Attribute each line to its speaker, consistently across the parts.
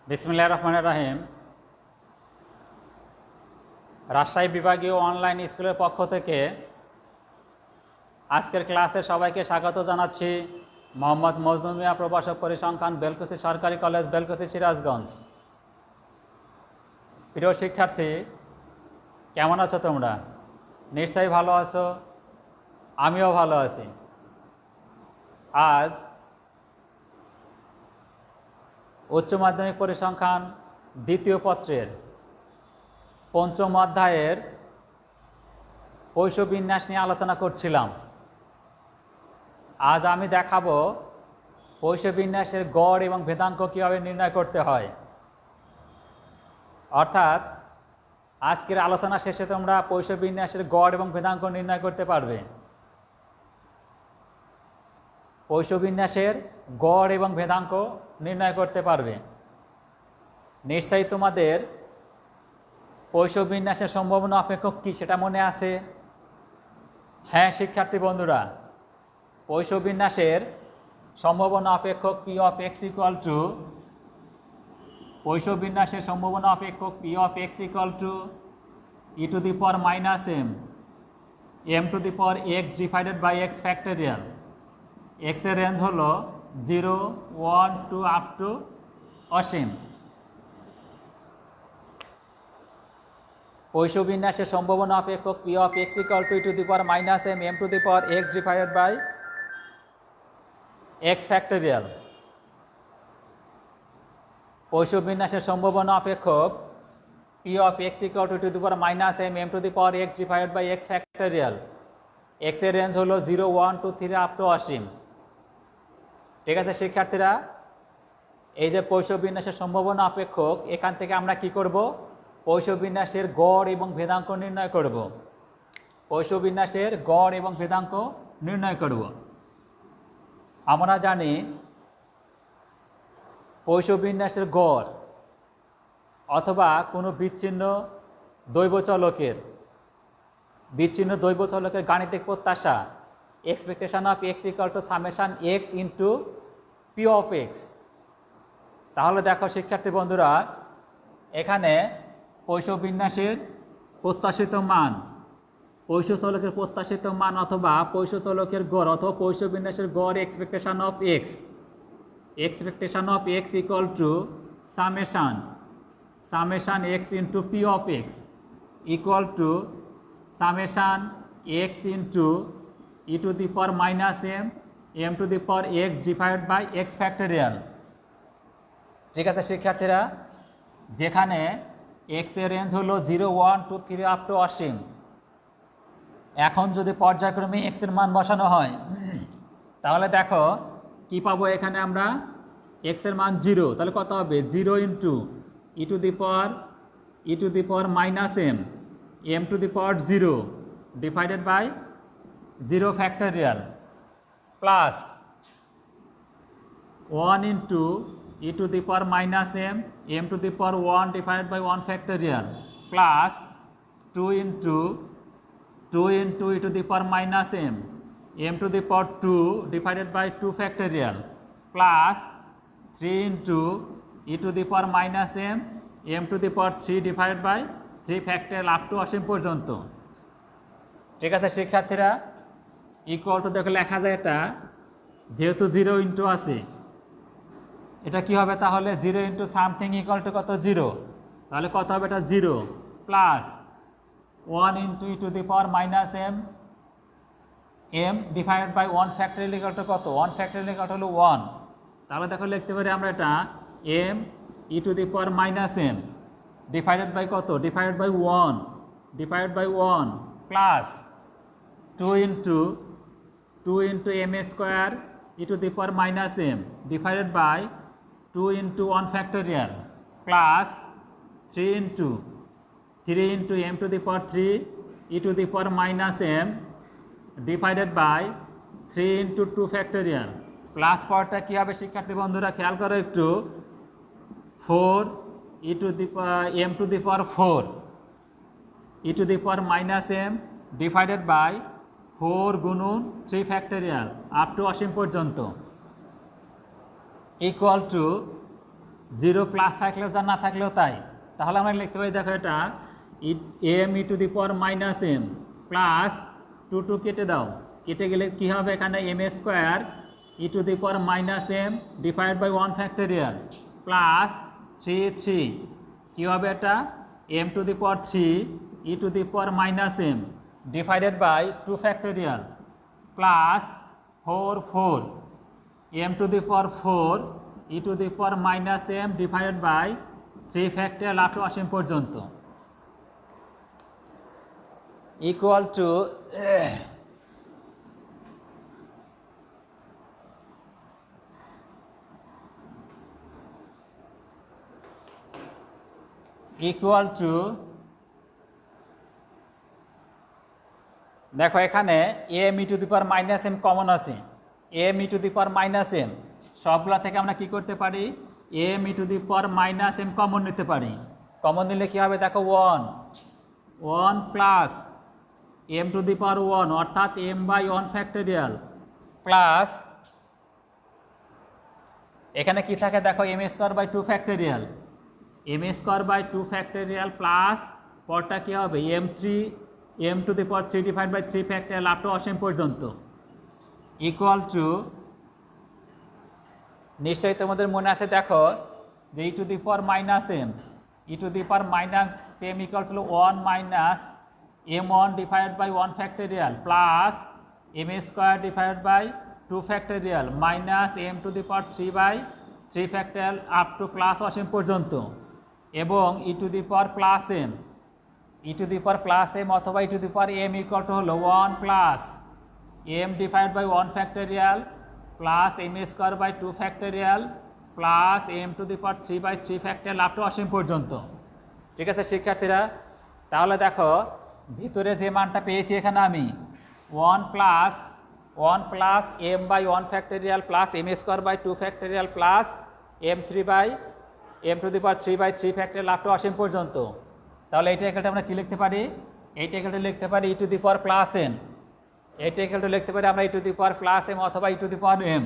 Speaker 1: বিসমিল্লাহির রহমানির রহিম। রাজশাহী বিভাগীয় অনলাইন স্কুলের পক্ষ থেকে আজকের ক্লাসে সবাইকে স্বাগত জানাচ্ছি। মোহাম্মদ মজনু মিয়া, প্রভাষক পরিসংখ্যান, বেলকুচি সরকারি কলেজ, বেলকুচি, সিরাজগঞ্জ। প্রিয় শিক্ষার্থী, কেমন আছো তোমরা? নিশ্চয়ই ভালো আছো, আমিও ভালো আছি। আজ উচ্চ মাধ্যমিক পরিসংখ্যান দ্বিতীয় পত্রের পঞ্চম অধ্যায়ের পৈশবিন্যাস নিয়ে আলোচনা করছিলাম। আজ আমি দেখাবো পৈশবিন্যাসের গড় এবং ভেদাঙ্ক কীভাবে নির্ণয় করতে হয়। অর্থাৎ আজকের আলোচনা শেষে তোমরা পৈশবিন্যাসের গড় এবং ভেদাঙ্ক নির্ণয় করতে পারবে। পৈশবিন্যাসের গড় এবং ভেদাঙ্ক নির্ণয় করতে পারবে। নিশ্চয়ই তোমাদের পৈশবিন্যাসের সম্ভাবনা অপেক্ষক কী সেটা মনে আছে? হ্যাঁ শিক্ষার্থী বন্ধুরা, পৈশবিন্যাসের সম্ভাবনা অপেক্ষক P of x equal to, পৈশবিন্যাসের সম্ভাবনা অপেক্ষক P of x equal to E to the power minus M to the power x divided by x factorial. এক্সের রেঞ্জ হলো 0, 1, 2 আপ টু অসীম। পৈশবিন্যাসের সম্ভাবনা অপেক্ষক P of x equal to E to the power minus M to the power x divided by x factorial. পৈশবিন্যাসের সম্ভাবনা অপেক্ষক P of x equal to E to the power minus M to the power x divided by x factorial. এক্সের range হলো 0, 1, 2, 3 up to অসীম। ঠিক আছে শিক্ষার্থীরা, এই যে পৈশবিন্যাসের সম্ভাবনা অপেক্ষক, এখান থেকে আমরা কি করব? পৈশবিন্যাসের গড় এবং ভেদাঙ্ক নির্ণয় করব। পৈশবিন্যাসের গড় এবং ভেদাঙ্ক নির্ণয় করব। আমরা জানি পৈশবিন্যাসের গড় অথবা কোনো বিচ্ছিন্ন দৈব চলকের গাণিতিক প্রত্যাশা expectation of x equal to summation x into p of x. তাহলে দেখো শিক্ষার্থী বন্ধুরা, এখানে পৈশবিন্যাসের প্রত্যাশিত মান, পৈশচলকের প্রত্যাশিত মান অথবা পৈশচলকের গড় অথবা পৈশবিন্যাসের গড় expectation of x equal to summation x into p of x equal to summation x into e to the power minus M to the power x divide by x factorial. ঠিক আছে শিক্ষার্থীরা, যেখানে এক্স এর range হলো 0, 1, 2, 3 up to অসীম। এখন যদি পর্যায়ক্রমে x এর মান বসানো হয় তাহলে দেখো কি পাবো? এখানে আমরা এক্স এর মান 0, তাহলে কত হবে? 0 into e to the power minus M to the power 0 divided by 0 factorial plus 1 into e to the power minus M to the power 1 divided by 1 factorial plus 2 into e to the power minus M to the power 2 divided by 2 factorial plus 3 into e to the power minus M to the power 3 divided by 3 factorial up to অসীম পর্যন্ত। ঠিক আছে শিক্ষার্থীরা, equal to দেখে লেখা যায়, এটা যেহেতু 0 ইন্টু আছে, এটা কি হবে তাহলে? 0 ইন্টু সামথিং ইকুয়াল টু কত? 0। তাহলে কত হবে? এটা 0 plus 1 into e to the power minus M divided by 1 factorial equal to কত? 1 ফ্যাক্টোরিয়াল ইকুয়াল টু হলো 1। তাহলে দেখো লিখতে পারি আমরা এটা M E to the power minus M divided by কত? Divided by 1 plus 2 into M square E to the power minus M divided by 2 into 1 factorial plus 3 into M to the power 3 E to the power minus M divided by 3 into 2 factorial. Plus পাওয়ারটা কী হবে শিক্ষার্থী বন্ধুরা? খেয়াল করো একটু, 4 ই to the M to the power 4 E to the power minus M divided by 4 গুণন 3 factorial up to অসীম পর্যন্ত ইকুয়াল টু 0 প্লাস থাকলেও যা না থাকলেও তাই। তাহলে আমরা লিখতে পারি, দেখো এটা M E to the power minus m plus 2 কেটে দাও, কেটে গেলে কী হবে, এখানে m square E to the power minus m divide by 1 factorial plus 3 কী হবে, এটা m to the power 3 E to the power minus M divided by 2 factorial plus 4 m to the power 4 E to the power minus M divided by 3 factorial up to অসীম পর্যন্ত equal to দেখো এখানে M E to the power minus M common আছে, M E to the power minus M সবগুলো থেকে আমরা কি করতে পারি, M E to the power minus M common নিতে পারি। কমন নিলে কি হবে, দেখো 1 plus M to the power 1 অর্থাৎ এম বাই 1 ফ্যাক্টোরিয়াল প্লাস এখানে কি থাকে, দেখো M square by 2 factorial, M square by 2 factorial plus পরটা কী হবে, M to the power 3 divide by 3 factorial up to অসীম পর্যন্ত ইকুয়াল টু, নিশ্চয়ই তোমাদের মনে আছে, দেখো যে E to the power minus M equal to 1 minus m1 divide by 1 factorial plus M square divide by 2 factorial minus M to the power 3 by 3 factorial up to plus অসীম পর্যন্ত, এবং e to the power plus m অথবা e to the power m equal to হলো 1 plus m divide by 1 factorial plus M square by 2 factorial plus M to the power 3 by 3 factorial up to অসীম পর্যন্ত। ঠিক আছে শিক্ষার্থীরা, তাহলে দেখো ভিতরে যে মানটা পেয়েছি এখানে আমি 1 plus m by 1 factorial plus M square by 2 factorial plus M to the power 3 by 3 factorial up to অসীম পর্যন্ত। তাহলে এইটা এখানে আমরা কি লিখতে পারি, এইটা এখানে লিখতে পারি e to the power plus n, এইটা এখানে লিখতে পারি আমরা e to the power plus m অথবা e to the power M.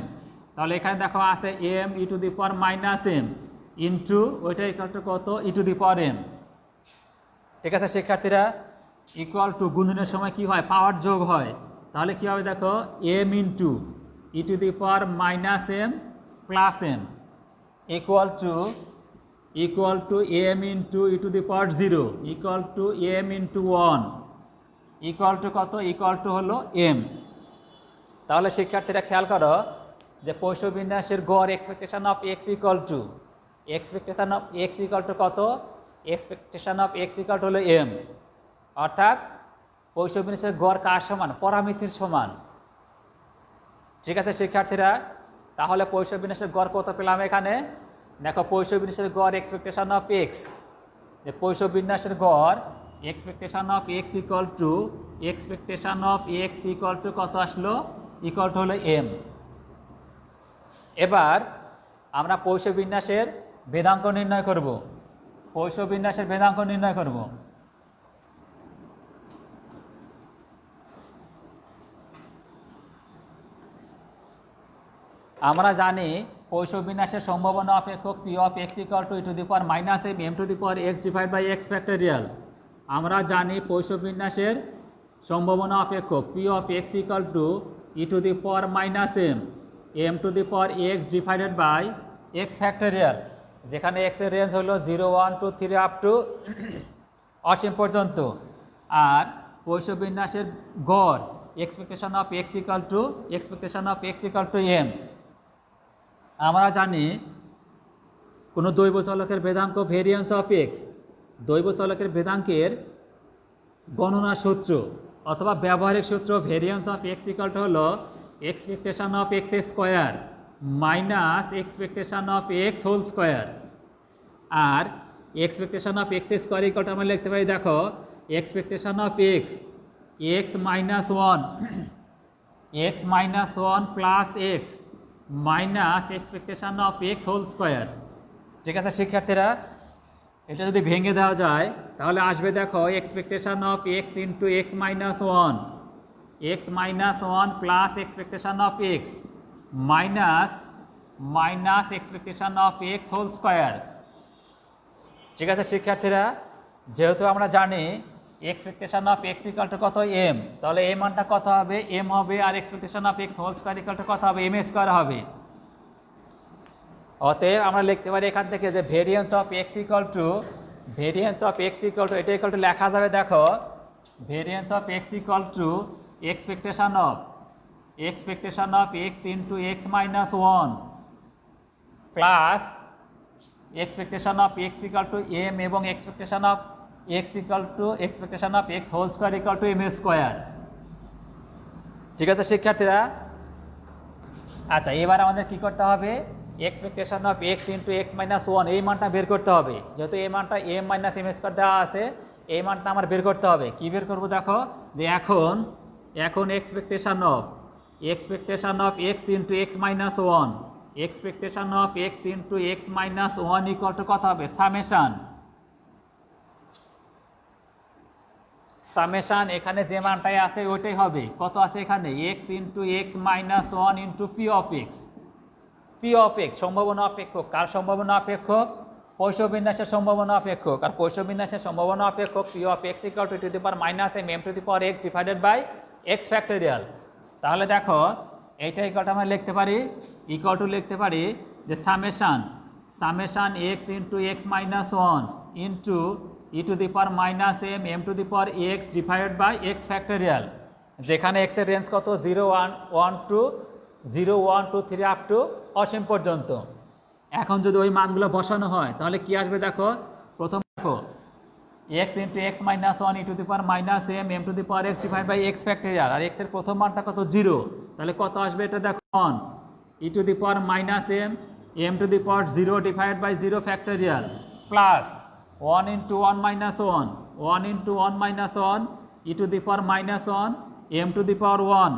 Speaker 1: তাহলে এখানে দেখো আছে M E to the power minus m into ওইটা ইকুয়াল টু কত, e to the power m. ঠিক আছে শিক্ষার্থীরা, ইকুয়াল টু গুণনের সময় কি হয়, পাওয়ার যোগ হয়। তাহলে কি হবে, দেখো m into e to the power minus m plus m equal to m into e to the power 0 equal to m into 1 equal to কত, ইকুয়াল টু হলো এম। তাহলে শিক্ষার্থীরা খেয়াল করো যে পৈষ্য বিন্যাসের গড় expectation of x equal to কত, expectation of x equal to হলো এম, অর্থাৎ পৈষ্য বিন্যাসের গড় কার সমান, পরামিতির সমান। ঠিক আছে শিক্ষার্থীরা, তাহলে পৈষ্য বিন্যাসের গড় কত পেলাম এখানে, দেখো পৈষ্য বিন্যাসের গড় এক্সপেকটেশন অফ এক্স, যে পৈষ্য বিন্যাসের গড় expectation of x equal to কত আসলো, ইকুয়াল টু হলো এম। এবার আমরা পৈষ্য বিন্যাসের ভেদাঙ্ক নির্ণয় করব, আমরা জানি পৈষ্য বিন্যাসের সম্ভাবনা অপেক্ষক P of x equal to E to the power minus m m to the power x divide by x factorial. আমরা জানি পৈষ্য বিন্যাসের সম্ভাবনা অপেক্ষক P of x equal to E to the power minus M to the power x divided by x factorial, যেখানে x এর range হলো 0, 1, 2, 3 up to অসীম পর্যন্ত। আর পৈষ্য বিন্যাসের গড় expectation of x equal to m. আমরা জানি কোনো দৈব চলকের ভেদাঙ্ক ভেরিয়েন্স অফ এক্স, দৈব চলকের ভেদাঙ্কের গণনা সূত্র অথবা ব্যবহারিক সূত্র variance of x equal to হলো expectation of X square minus expectation of X whole square. আর expectation of X square equal to আমরা লিখতে পারি, দেখো expectation of X minus 1 plus X minus expectation of X whole square. ঠিক আছে শিক্ষার্থীরা, এটা যদি ভেঙে দেওয়া যায় তাহলে আসবে, দেখো expectation of X into x minus 1 x minus 1 plus expectation of x minus expectation of x whole square। ঠিক আছে শিক্ষার্থীরা, যেহেতু আমরা জানি expectation of X equal to কত এম, তাহলে এই মানটা কত হবে এম হবে, আর expectation of X whole square equal to কত হবে এম স্কয়ার হবে। অতএব আমরা লিখতে পারি এখান থেকে যে variance of X equal to এটা ইকাল টু লেখা যাবে, দেখো variance of X equal to expectation of X into x minus 1 plus expectation of X equal to m এবং expectation of X whole square equal to m square. ঠিক আছে শিক্ষার্থীরা, আচ্ছা এবার আমাদের কি করতে হবে, expectation of X into x minus 1 এই মানটা বের করতে হবে। যেহেতু এই মানটা এম মাইনাস এম স্কয়ার দেওয়া আছে, এই মানটা আমার বের করতে হবে। কি বের করবো দেখো, যে এখন expectation of X into x minus 1 expectation of X into x minus 1 equal to কত হবে সামেশন এখানে যে মানটাই আছে ওইটাই হবে। কত আছে এখানে x into x minus 1 into p of x সম্ভাবনা অপেক্ষক। কার সম্ভাবনা অপেক্ষক? পৈশব বিন্যাসের সম্ভাবনা অপেক্ষক। আর পৈশব বিন্যাসের সম্ভাবনা অপেক্ষক P of x equal to the power minus m m to the power x divided by x factorial. তাহলে দেখো এইটা ইকুয়াল টু আমরা লিখতে পারি যে summation x into x minus 1 into e to the power minus m m to the power x divided by x factorial, যেখানে x এর range কত 0 1 2 3 আপ টু অসীম পর্যন্ত। এখন যদি ওই মানগুলো বসানো হয় তাহলে কি আসবে দেখো, প্রথম দেখো x into x minus 1 e to the power minus m m to the power x divide by x factorial, আর এক্স এর প্রথম মানটা কত 0, তাহলে কত আসবে এটা দেখো 1 e to the power minus m m to the power 0 divide by 0 factorial plus 1 into 1 minus 1 into 1 minus 1 e to the power minus 1 m to the power 1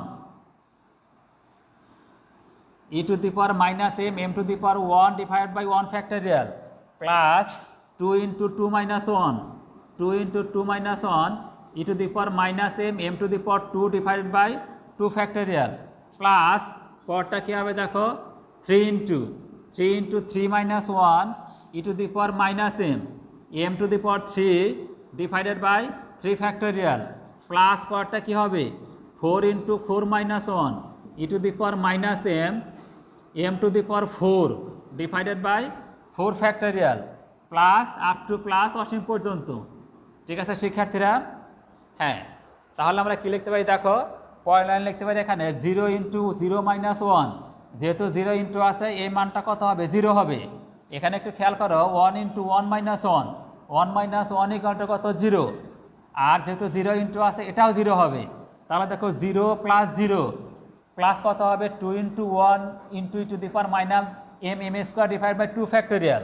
Speaker 1: e to the power minus m to the power 1 divided by 1 factorial plus 2 into 2 minus 1 into 2 minus 1 e to the power minus m to the power 2 divided by 2 factorial plus পরটা কি হবে দেখো 3 into 3 minus 1 e to the power minus m to the power 3 divided by 3 factorial plus পরটা কি হবে 4 into 4 minus 1 e to the power minus m to the power 4 divided by 4 factorial plus up to plus অসীম পর্যন্ত। ঠিক আছে শিক্ষার্থীরা, হ্যাঁ তাহলে আমরা কি লিখতে পারি দেখো, পরের লাইন লিখতে পারি এখানে 0 into 0 minus 1, যেহেতু 0 ইন্টু আছে এই মানটা কত হবে 0 হবে। এখানে একটু খেয়াল করো 1 into 1 minus 1 minus 1 equal to কত 0, আর যেহেতু 0 ইন্টু আছে এটাও 0 হবে। তাহলে দেখো 0 প্লাস 0 প্লাস কত হবে 2 into 1 into e to the power minus m square divide by 2 factorial.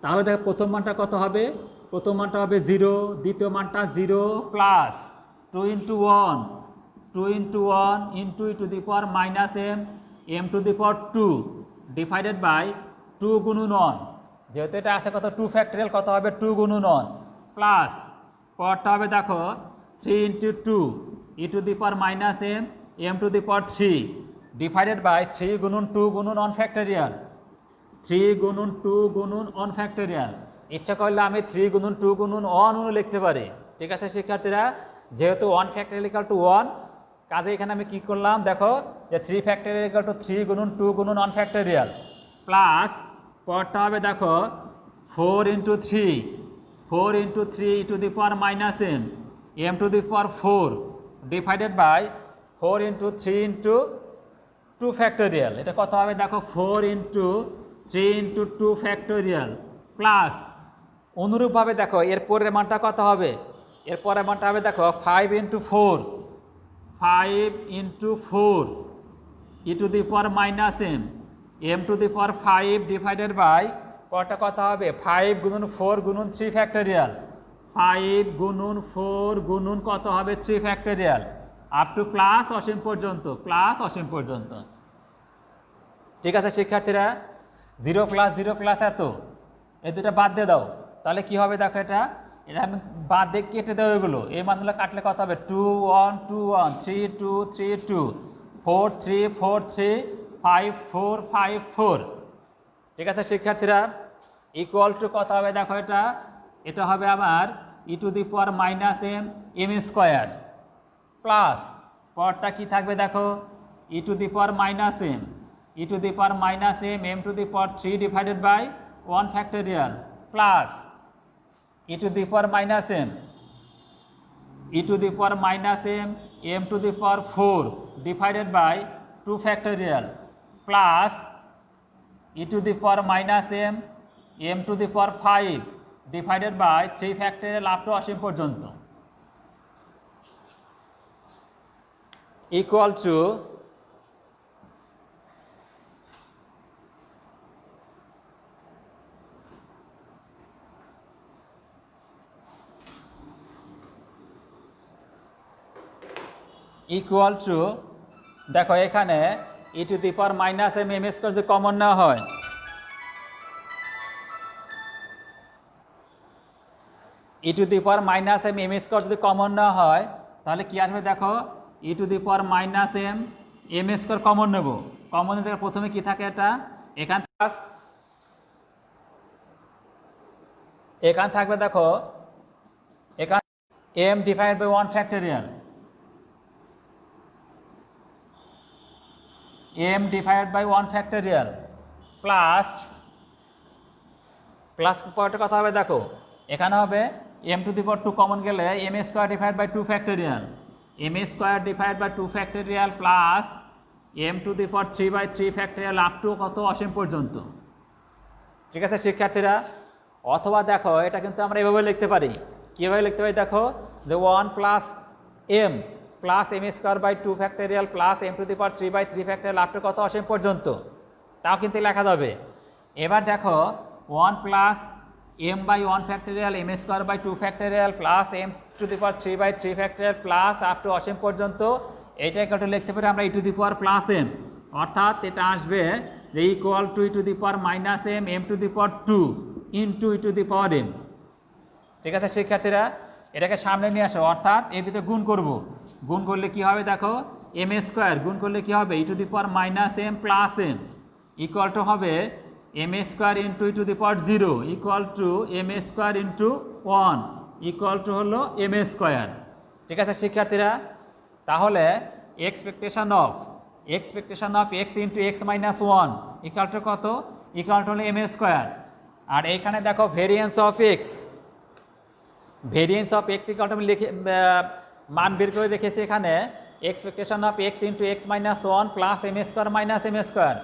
Speaker 1: তাহলে দেখো প্রথম মানটা কত হবে, প্রথম মানটা হবে 0, দ্বিতীয় মানটা 0 plus 2 into 1 into e to the power minus m to the power 2 divided by 2 গুণন 1, যেহেতু এটা আছে কত 2 ফ্যাক্টোরিয়াল কত হবে 2 গুণন 1 প্লাস পরটা হবে দেখো 3 into 2 e to the power minus m to the power 3 divided by 3 গুণন 2 গুণন 1 ফ্যাক্টোরিয়াল, 3 গুণন 2 গুণন 1 ফ্যাক্টোরিয়াল। ইচ্ছা করলে আমি 3 গুণন 2 গুণন 1 লিখতে পারি। ঠিক আছে শিক্ষার্থীরা, যেহেতু 1 ফ্যাক্টোরিয়াল ইকুয়াল টু 1, কাজে এখানে আমি কি করলাম দেখো যে 3 ফ্যাক্টোরিয়াল ইকুয়াল টু 3 গুণন 2 গুণন 1 ফ্যাক্টোরিয়াল প্লাস পরটা হবে দেখো 4 into 3 e to the power minus m to the power 4 divided by 4 into 3 into 2 factorial. এটা কত হবে দেখো 4 into 3 into 2 ফ্যাক্টোরিয়াল প্লাস অনুরূপভাবে দেখো এরপরের মানটা কত হবে, এরপরের মানটা হবে দেখো 5 into 4 e to the power minus m to the power 5 divided by পরটা কত হবে 5 গুণন 4 গুণন 3 ফ্যাক্টোরিয়াল, 5 গুণন 4 গুণন কত হবে 3 ফ্যাক্টোরিয়াল আপ টু প্লাস অসীম পর্যন্ত। ঠিক আছে শিক্ষার্থীরা, 0 প্লাস এত এই দুটো বাদ দিয়ে দাও, তাহলে কি হবে দেখো এটা এটা আমি বাদ দিয়ে কেটে দেবো এগুলো, এই মানগুলো কাটলে কত হবে 2 1 2 1 3 2 3 2 4 3 4 3 5 4 5 4। ঠিক আছে শিক্ষার্থীরা, ইকুয়াল টু কত হবে দেখো, এটা হবে আমার e to the power minus m square plus পরটা কি থাকবে দেখো e to the power minus e to the power minus M to the power 3 divided by 1 factorial plus e to the power minus e to the power minus M to the power 4 divided by 2 factorial plus e to the power minus M to the power 5 divided by 3 factorial up to অসীম পর্যন্ত equal to দেখো এখানে e to the power minus m square যদি common না হয়, e to the power minus m square যদি common না হয় তাহলে কি আসবে দেখো e to the power minus m square common নেব। কমন নিতে প্রথমে কি থাকে, এখান থাকবে দেখো এখান m divide by 1 factorial, m divided by 1 factorial plus পরেরটা কথা হবে দেখো এখানে হবে m to the power 2 common গেলে m square divide by 2 factorial, m square divide by 2 factorial plus m to the power 3 by 3 factorial up to কত অসীম পর্যন্ত। ঠিক আছে শিক্ষার্থীরা, অথবা দেখো এটা কিন্তু আমরা এভাবে লিখতে পারি, কীভাবে লিখতে পারি দেখো যে 1 plus m plus M square by 2 factorial plus M to the power 3 by 3 factorial up to কত অসীম পর্যন্ত, তাও কিন্তু লেখা যাবে। এবার দেখো 1 plus m by 1 factorial M square by 2 factorial plus M to the power 3 by 3 factorial plus up to অসীম পর্যন্ত, এইটা একটু লিখতে পারি আমরা e to the power plus m, অর্থাৎ এটা আসবে যে equal to E to the power minus M to the power 2 into e to the power m. ঠিক আছে শিক্ষার্থীরা, এটাকে সামনে নিয়ে আসো, অর্থাৎ এই দুটো গুণ করব, গুণ করলে কি হবে দেখো এম স্কোয়ার গুণ করলে কি হবে e to the power minus m plus m equal to হবে m square into e to the power 0 equal to m square into 1 equal to হলো এম স্কোয়ার। ঠিক আছে শিক্ষার্থীরা, তাহলে expectation of X into x minus 1 equal to কত, equal to হলো m square. আর এইখানে দেখো variance of x equal to আমি লিখে মান বের করে রেখেছি এখানে expectation of X into x minus 1 plus M square minus m square,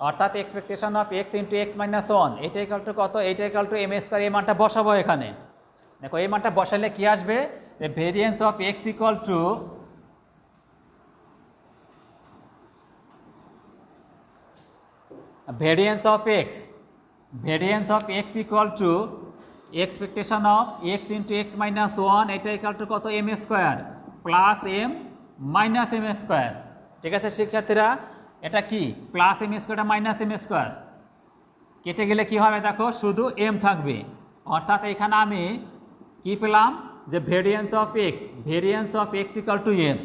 Speaker 1: অর্থাৎ expectation of X into x minus 1 এটা ইকুয়াল টু কত, এইটা ইকুয়াল টু এম স্কোয়ার। এই মানটা বসাবো এখানে, দেখো এই মানটা বসালে কি আসবে, variance of x equal to variance of x equal to expectation of X into x minus 1 এটা ইকুয়াল টু কত m square plus m minus m square. ঠিক আছে শিক্ষার্থীরা, এটা কি প্লাস এম স্কোয়ারটা মাইনাস এম স্কোয়ার কেটে গেলে কি হবে দেখো শুধু এম থাকবে, অর্থাৎ এখানে আমি কি পেলাম যে variance of x equal to m.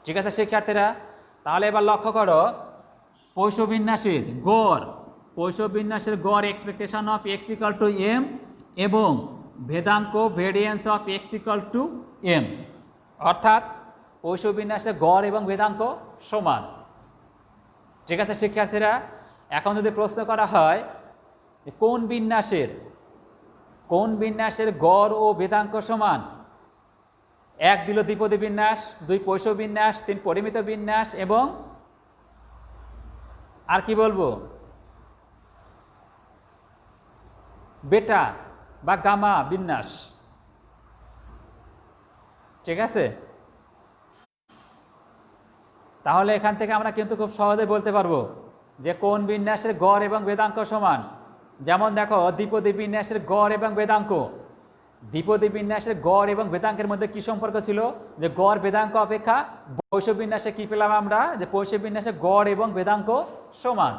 Speaker 1: ঠিক আছে শিক্ষার্থীরা, তাহলে এবার লক্ষ্য করো পৈশবিন্যাসের গড় expectation of x equal to m এবং ভেদাঙ্ক variance of x equal to m, অর্থাৎ পৈশবিন্যাসের গড় এবং ভেদাঙ্ক সমান। ঠিক আছে শিক্ষার্থীরা, এখন যদি প্রশ্ন করা হয় কোন বিন্যাসের গড় ও ভেদাঙ্ক সমান, 1 দিল দ্বিপদী বিন্যাস, 2 পৈশবিন্যাস, 3 পরিমিত বিন্যাস এবং আর কি বলবো বেটা বা গামা বিন্যাস। ঠিক আছে, তাহলে এখান থেকে আমরা কিন্তু খুব সহজে বলতে পারবো যে কোন বিন্যাসের গড় এবং ভেদাঙ্ক সমান। যেমন দেখো দ্বিপদী বিন্যাসের গড় এবং ভেদাঙ্ক, দ্বিপদী বিন্যাসের গড় এবং ভেদাঙ্কের মধ্যে কি সম্পর্ক ছিল, যে গড় ভেদাঙ্ক অপেক্ষা পৈশবিন্যাসে কি পেলাম আমরা, যে পৈশবিন্যাসের গড় এবং ভেদাঙ্ক সমান।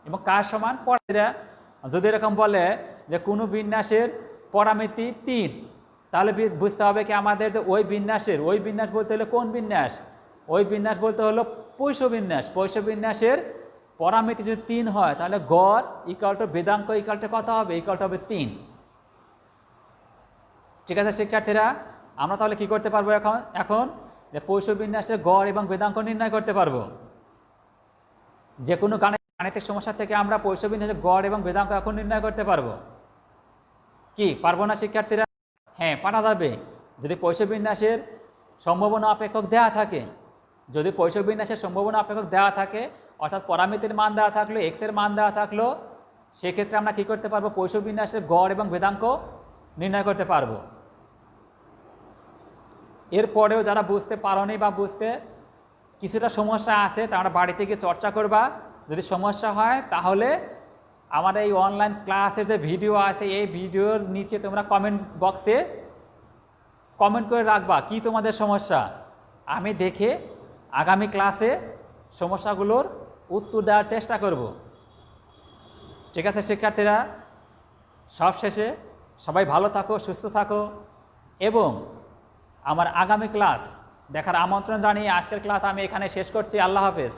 Speaker 1: এবং কার সমান, পরেরা যদি এরকম বলে যে কোনো বিন্যাসের পরামিতি 3, তাহলে বুঝতে হবে কি আমাদের যে ওই বিন্যাস বলতে হলো কোন বিন্যাস? ওই বিন্যাস বলতে হলো পৈশ বিন্যাস। পৈশ বিন্যাসের পরামিতি যদি 3 হয় তাহলে গড় ইকুয়াল টু বেদাঙ্ক ইকুয়াল টু কত হবে? ইকুয়াল টু হবে 3। ঠিক আছে শিক্ষার্থীরা, আমরা তাহলে কি করতে পারবো এখন যে পৈশ বিন্যাসের গড় এবং বেদাঙ্ক নির্ণয় করতে পারবো। যে কোনো গাণিতিক সমস্যা থেকে আমরা পৈশ বিন্যাসের গড় এবং বেদাঙ্ক এখন নির্ণয় করতে পারবো। কি পারবো না শিক্ষার্থীরা? হ্যাঁ, পারা যাবে যদি পৈশ বিন্যাসের সম্ভাবনা অপেক্ষক দেওয়া থাকে। যদি পৈশ বিন্যাসের সম্ভাবনা অপেক্ষক দেওয়া থাকে, অর্থাৎ পরামিতির মান দেওয়া থাকলো, এক্স এর মান দেওয়া থাকলো, সেক্ষেত্রে আমরা কি করতে পারবো? পৈশ বিন্যাসের গড় এবং বেদাঙ্ক নির্ণয় করতে পারবো। এরপরেও যারা বুঝতে পারোনি বা বুঝতে কিছুটা সমস্যা আছে, তোমরা বাড়িতে গিয়ে চর্চা করবা। যদি সমস্যা হয় তাহলে আমার এই অনলাইন ক্লাসের যে ভিডিও আছে, এই ভিডিওর নিচে তোমরা কমেন্ট বক্সে কমেন্ট করে রাখবা কি তোমাদের সমস্যা। আমি দেখে আগামী ক্লাসে সমস্যাগুলোর উত্তর দেওয়ার চেষ্টা করব। ঠিক আছে শিক্ষার্থীরা, সবশেষে সবাই ভালো থাকো, সুস্থ থাকো এবং আমার আগামী ক্লাস দেখার আমন্ত্রণ জানিয়ে আজকের ক্লাস আমি এখানে শেষ করছি। আল্লাহ হাফেজ।